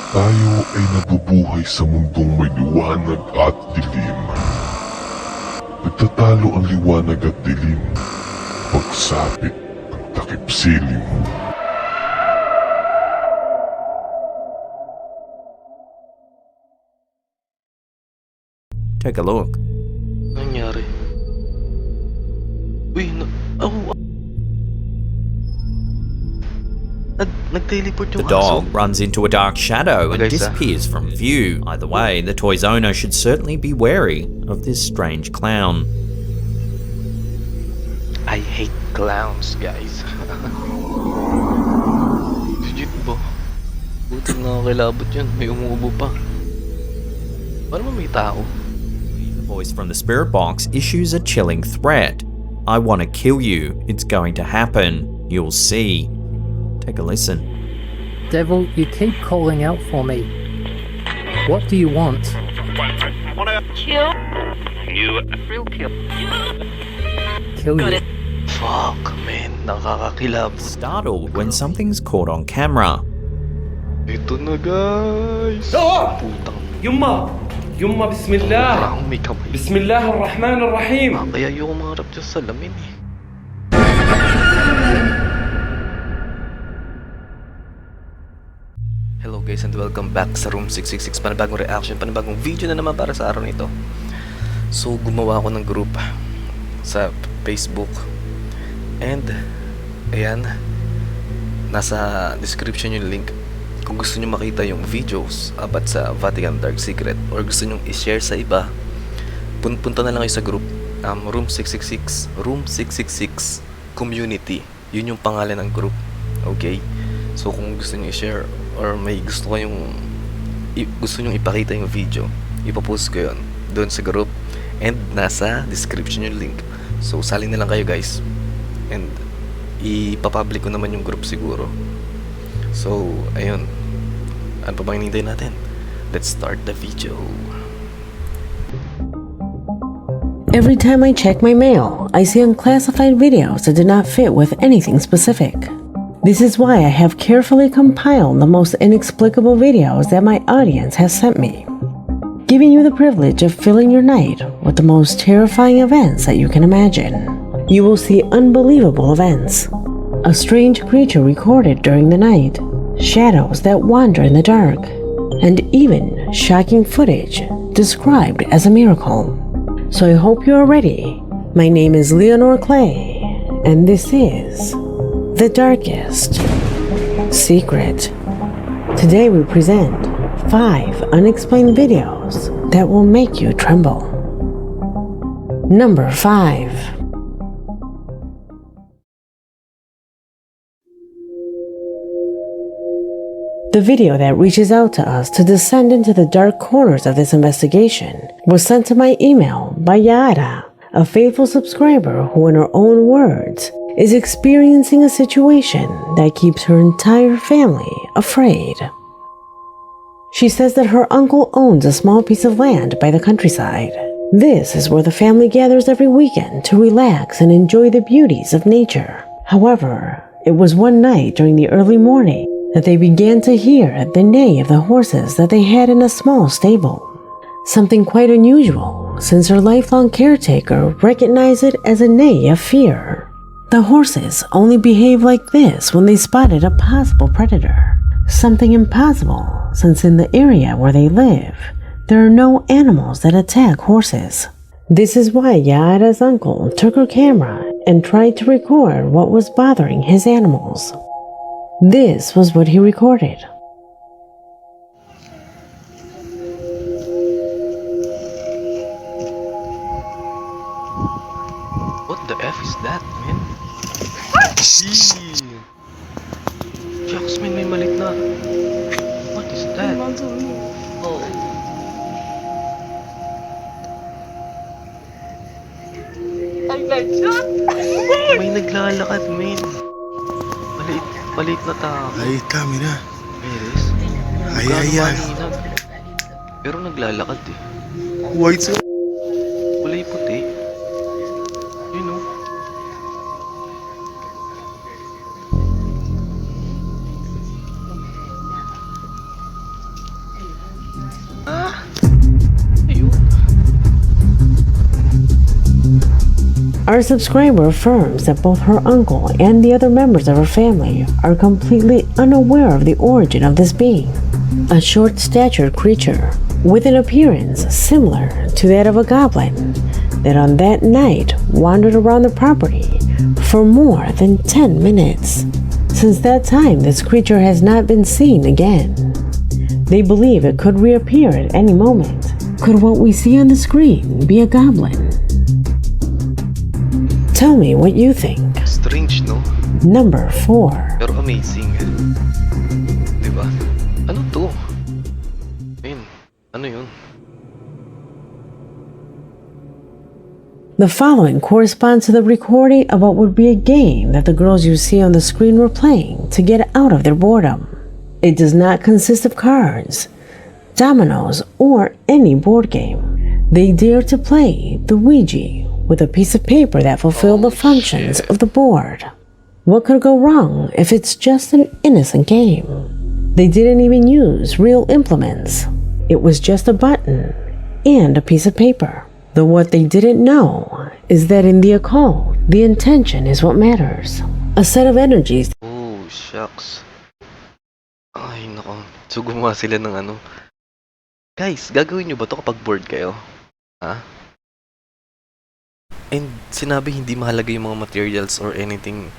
Tayo ay nabubuhay sa mundong may liwanag at dilim. Nagtatalo ang liwanag at dilim, pagsapit ng takip silim. Take a look. Nangyari? Uy, nag-teleport The yung aso? dog runs into a dark shadow and Okay, sir. disappears from view. Either way, the toy's owner should certainly be wary of this strange clown. I hate clowns, guys. Legit ba? Buti nakakilabot yun. May umuubo pa. Paano mo may tao? The voice from the spirit box issues a chilling threat. I want to kill you. It's going to happen. You'll see. Take a listen. Devil, you keep calling out for me. What do you want? I want to kill you. Real kill. Kill you. Fuck, man. Nakakakilabot. Startled when something's caught on camera. Ito na, guys. Oh! Putang. يما بسم الله Parang may kamay. بسم الله الرحمن الرحيم. Kaya ayoko mangarap dyan sa salamin eh. Hello guys and welcome back sa Room 666. Panibagong reaction, panibagong video na naman para sa araw nito. So gumawa ako ng group sa Facebook. And ayan, nasa description yung link. Kung gusto nyo makita yung videos about sa Vatican Dark Secret or gusto nyo i-share sa iba, punta na lang kayo sa group. Room 666 Community. Yun yung pangalan ng group. Okay? So kung gusto nyo i-share or may gusto nyo ipakita yung video, ipapost ko yun doon sa group and nasa description yung link. So sali na lang kayo guys and ipapublic ko naman yung group siguro. So ayun, ano pa bang hinihintay natin? Let's start the video. Every time I check my mail, I see unclassified videos that do not fit with anything specific. This is why I have carefully compiled the most inexplicable videos that my audience has sent me, giving you the privilege of filling your night with the most terrifying events that you can imagine. You will see unbelievable events, a strange creature recorded during the night, shadows that wander in the dark, and even shocking footage described as a miracle. So I hope you are ready. My name is Leonore Clay, and this is The Darkest Secret. Today we present 5 unexplained videos that will make you tremble. Number 5. The video that reaches out to us to descend into the dark corners of this investigation was sent to my email by Yara, a faithful subscriber who, in her own words, is experiencing a situation that keeps her entire family afraid. She says that her uncle owns a small piece of land by the countryside. This is where the family gathers every weekend to relax and enjoy the beauties of nature. However, it was one night during the early morning that they began to hear the neigh of the horses that they had in a small stable. Something quite unusual, since her lifelong caretaker recognized it as a neigh of fear. The horses only behave like this when they spotted a possible predator. Something impossible, since in the area where they live, there are no animals that attack horses. This is why Yada's uncle took her camera and tried to record what was bothering his animals. This was what he recorded. What the F is that, man? Shucks, man, may malit na. What is that? Oh. May naglalakad, man. Maliit na tao. Ahí está, mira. Meres? Ay, ay, ay. Pero naglalakad eh. White sir. Kulay puti. You know. Our subscriber affirms that both her uncle and the other members of her family are completely unaware of the origin of this being. A short-statured creature with an appearance similar to that of a goblin that on that night wandered around the property for more than 10 minutes. Since that time, this creature has not been seen again. They believe it could reappear at any moment. Could what we see on the screen be a goblin? Tell me what you think. Strange, no? Number 4. Pero amazing. Diba? Ano to? Ayun. Ano yun? The following corresponds to the recording of what would be a game that the girls you see on the screen were playing to get out of their boredom. It does not consist of cards, dominoes, or any board game. They dare to play the Ouija with a piece of paper that fulfilled the functions of the board. What could go wrong if it's just an innocent game? They didn't even use real implements. It was just a button and a piece of paper. Though what they didn't know is that in the occult, the intention is what matters. A set of energies. Oh, shucks. Ay, nako. So, gumawa sila ng ano. Guys, gagawin nyo ba to kapag bored kayo? Ha? And sinabi hindi mahalaga yung mga materials or anything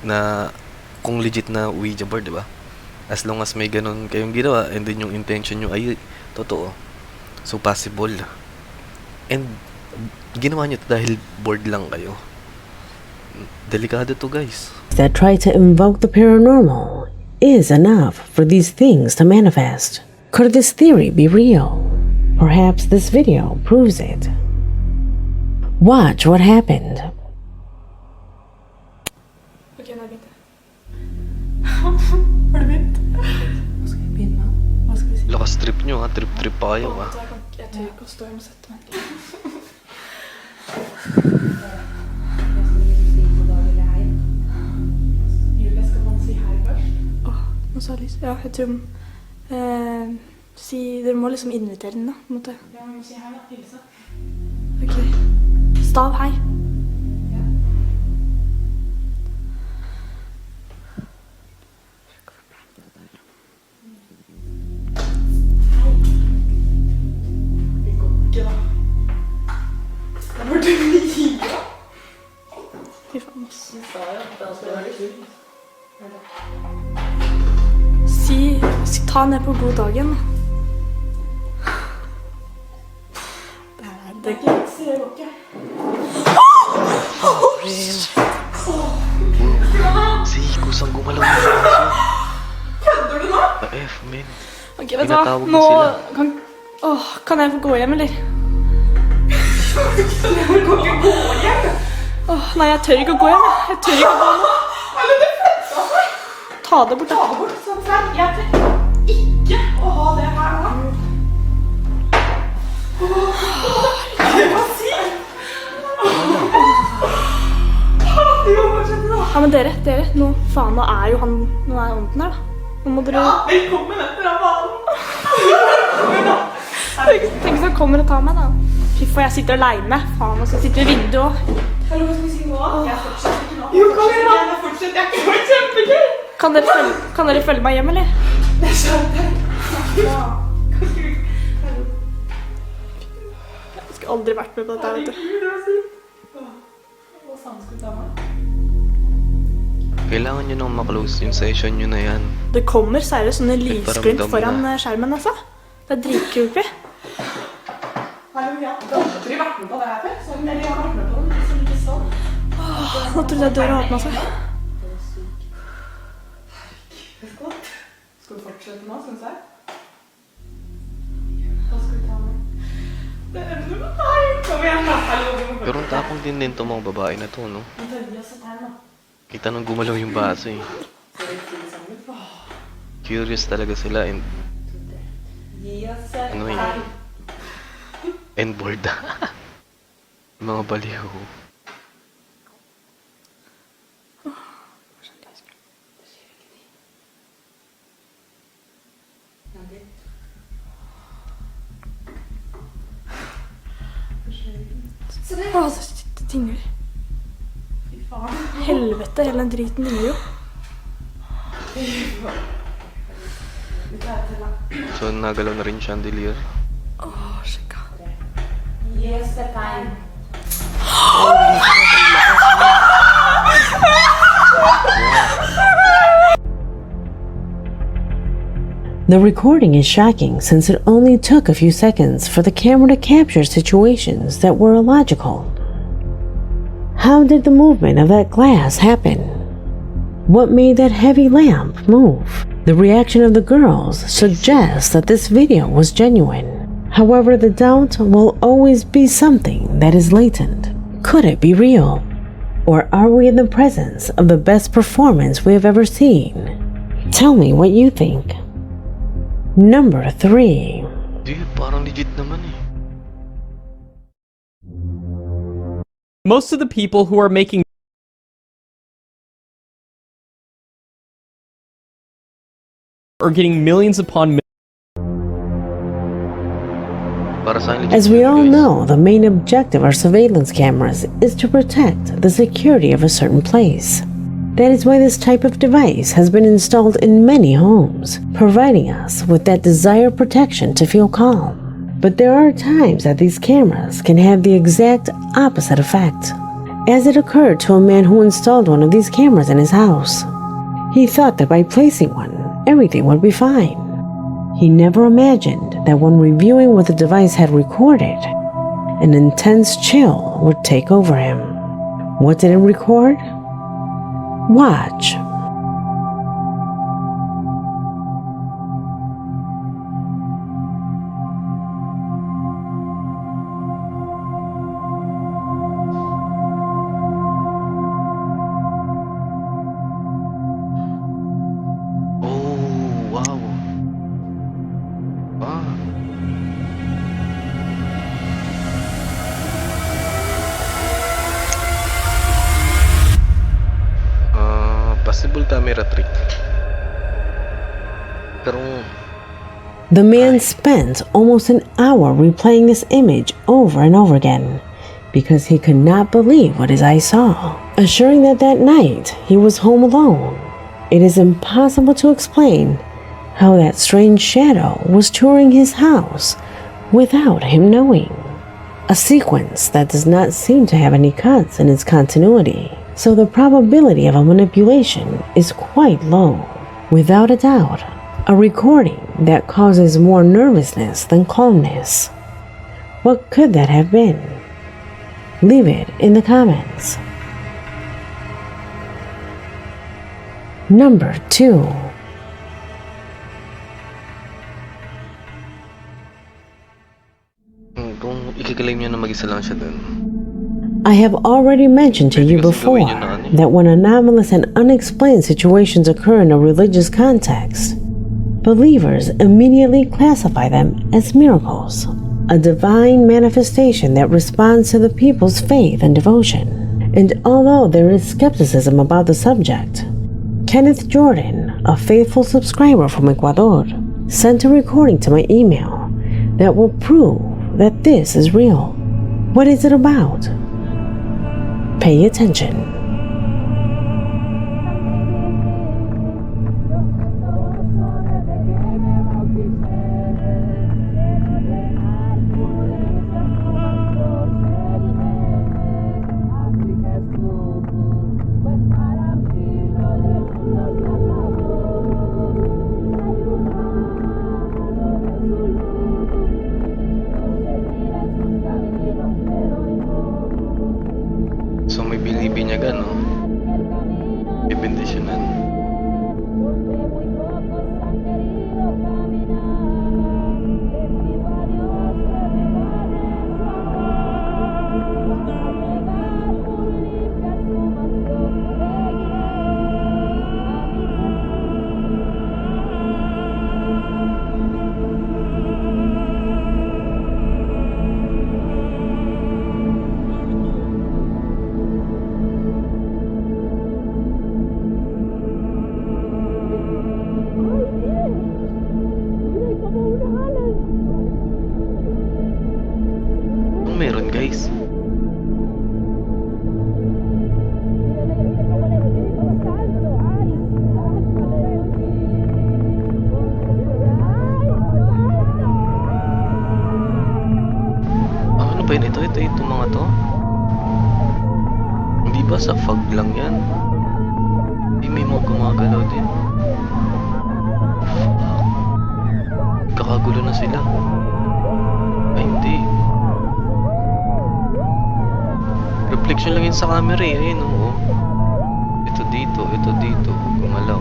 na kung legit na Ouija board, di ba? As long as may ganun kayong ginawa and then yung intention nyo ay totoo. So, possible. And ginawa nyo to dahil bored lang kayo. Delikado to, guys. That try to invoke the paranormal is enough for these things to manifest. Could this theory be real? Perhaps this video proves it. Watch what happened. Ok, nå har jeg begynt. Har du begynt? Hva skal jeg begynne med? Hva skal vi si? Lakas trip nyo, ha? Trip pa kayo, ha? Jeg tør ikke å stå, jeg må sette meg. Julie, skal man si her først? Åh, nå sa jeg lyst. Ja, jeg tror dere må liksom invitere den da, på en måte. Ja, vi må si her da, hilse. Ok, stav hei. Fy faen, ass. Ta ned på god dagen. Det er ikke vits i det lokket. Si, kusang gumalaw yung baso. Kødder du nå? Hva F, men? Ok, vet du hva? Nå kan jeg få gå hjem, eller? Du kan ikke gå hjem? Nei, jeg tør ikke å gå hjem. Jeg tør ikke å gå nå. Ta det bort, da. Ta det bort, sånn selv. Jeg tør ikke å ha det her nå. Hva sier? Du må fortsette da. Ja, men dere, nå faen, nå er jo han, nå er ånden her da. Nå må dere... Ja, velkommen etter av banen. Tenk hvis han kommer og tar meg da. Fy faen, jeg sitter alene. Faen, og så sitter i vinduet også. Hallo, hva skal vi si nå? Jeg fortsetter ikke nå. Jo, kom igjen da. Jeg fortsetter, jeg kan være kjempegøy. Kan dere følge meg hjem, eller? Det er sant. Ja. Jeg skulle aldri vært med på dette, vet du. Herregud, hva sier? Hva faen skal du ta meg? Kailangan nyo nang maklose yung session nyo na yan. Det kommer seriøst sånne lysglimt foran skjermen, altså. Det er dritcreepy. Hallo, ja. Du har aldri vært med på det her før? Eller jeg har vært med på den, så ikke sånn. Nå trodde jeg døra åpnet seg. Skal du fortsette nå, synes jeg? Hva skal vi ta med? Det er det med meg! Kom igjen, da! Pero ang tapang din to mga babae na to, no? Kita nung gumalaw yung baso, eh. Curious talaga sila, and... ano yun? And bored. Mga baliw. Det tingler. Helvete, hele den driten ringer jo. So, nagalaw na rin chandelier. Sjekka. The recording is shocking since it only took a few seconds for the camera to capture situations that were illogical. How did the movement of that glass happen? What made that heavy lamp move? The reaction of the girls suggests that this video was genuine. However, the doubt will always be something that is latent. Could it be real? Or are we in the presence of the best performance we have ever seen? Tell me what you think. Number 3. Dude, parang legit naman eh. Most of the people who are making are getting millions upon millions. Para sa akin, legit As we yun, all guys. know, the main objective of surveillance cameras is to protect the security of a certain place. That is why this type of device has been installed in many homes, providing us with that desired protection to feel calm. But there are times that these cameras can have the exact opposite effect, as it occurred to a man who installed one of these cameras in his house. He thought that by placing one, everything would be fine. He never imagined that when reviewing what the device had recorded, an intense chill would take over him. What did it record? Watch. Oh, wow. Wow. Possible camera trick. Pero The man spent almost an hour replaying this image over and over again because he could not believe what his eyes saw, assuring that that night he was home alone. It is impossible to explain how that strange shadow was touring his house without him knowing. A sequence that does not seem to have any cuts in its continuity, so the probability of a manipulation is quite low. Without a doubt, a recording that causes more nervousness than calmness. What could that have been? Leave it in the comments. Number 2. kung ikiklaim niya na mag-isa lang siya dun. I have already mentioned to you before that when anomalous and unexplained situations occur in a religious context, believers immediately classify them as miracles, a divine manifestation that responds to the people's faith and devotion. And although there is skepticism about the subject, Kenneth Jordan, a faithful subscriber from Ecuador, sent a recording to my email that will prove that this is real. What is it about? Pay attention. So may bilibin niya Pwede itong mga to? Hindi ba sa fog lang yan? Hindi may mga gumagalaw din. Kakagulo na sila. Ay, hindi. Reflection lang yun sa camera eh. Ayun, oo. Ito dito. Gumalaw.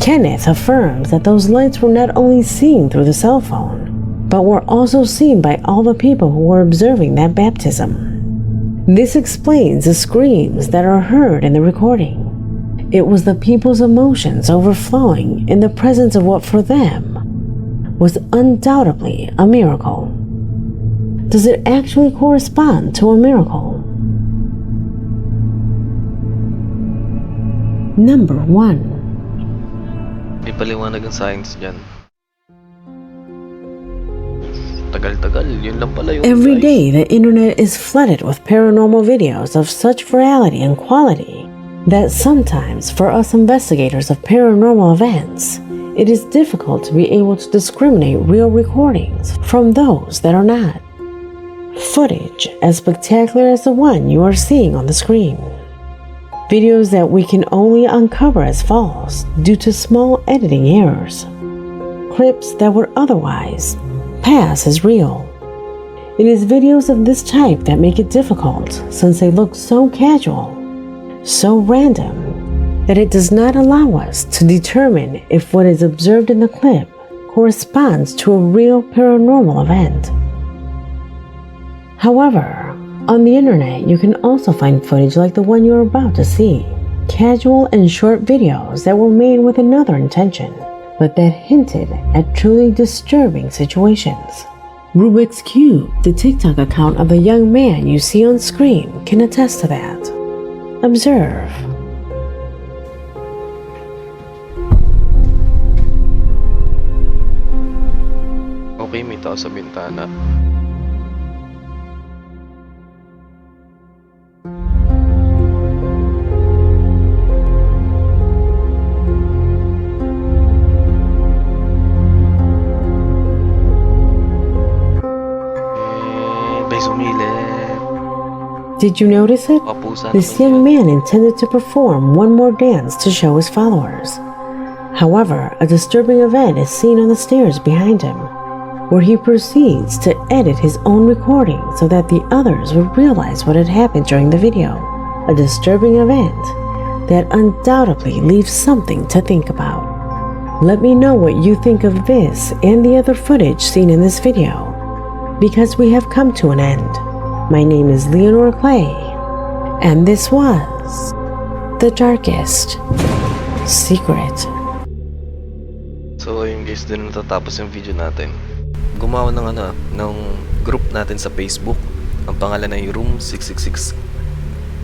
Kenneth affirms that those lights were not only seen through the cell phone, but were also seen by all the people who were observing that baptism. This explains the screams that are heard in the recording. It was the people's emotions overflowing in the presence of what for them was undoubtedly a miracle. Does it actually correspond to a miracle? Number 1. May paliwanag ang science dyan. Tagal-tagal, yun lang pala yun, Every guys. day, the internet is flooded with paranormal videos of such virality and quality that sometimes, for us investigators of paranormal events, it is difficult to be able to discriminate real recordings from those that are not. Footage as spectacular as the one you are seeing on the screen. Videos that we can only uncover as false due to small editing errors. Clips that would otherwise pass as real. It is videos of this type that make it difficult since they look so casual, so random, that it does not allow us to determine if what is observed in the clip corresponds to a real paranormal event. However, on the internet, you can also find footage like the one you're about to see. Casual and short videos that were made with another intention, but that hinted at truly disturbing situations. Rubik's Cube, the TikTok account of the young man you see on screen, can attest to that. Observe. Okay, may tao sa bintana. Did you notice it? Papusa This naman young yan. man intended to perform one more dance to show his followers. However, a disturbing event is seen on the stairs behind him, where he proceeds to edit his own recording so that the others would realize what had happened during the video. A disturbing event that undoubtedly leaves something to think about. Let me know what you think of this and the other footage seen in this video, because we have come to an end. My name is Leonore Clay, and this was The Darkest Secret. So ayun guys, din natatapos yung video natin. Gumawa ng group natin sa Facebook. Ang pangalan ay Room 666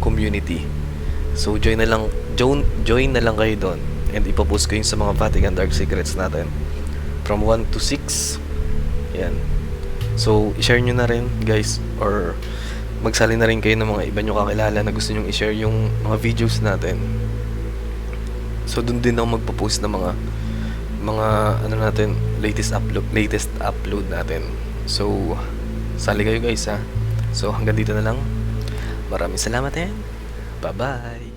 Community. So join na lang kayo doon, and ipopost ko yun sa mga Vatican Dark Secrets natin from 1 to 6. Yan. So i-share nyo na rin guys, or magsali na rin kayo ng mga iba nyo kakilala na gusto nyo i-share yung mga videos natin. So doon din ako magpo-post ng mga latest upload natin. So sali kayo guys ha. So hanggang dito na lang. Maraming salamat and bye-bye.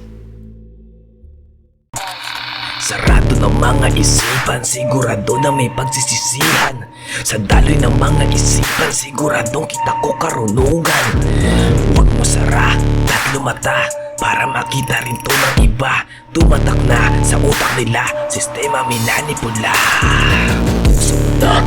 Sarado ng mga isipan, sigurado na may pagsisisihan. Sa daloy ng mga isipan, siguradong kita ko karunungan. Huwag mo sara at lumata para makita rin to ng iba. Tumatak na sa utak nila, sistema minanipula. Puso na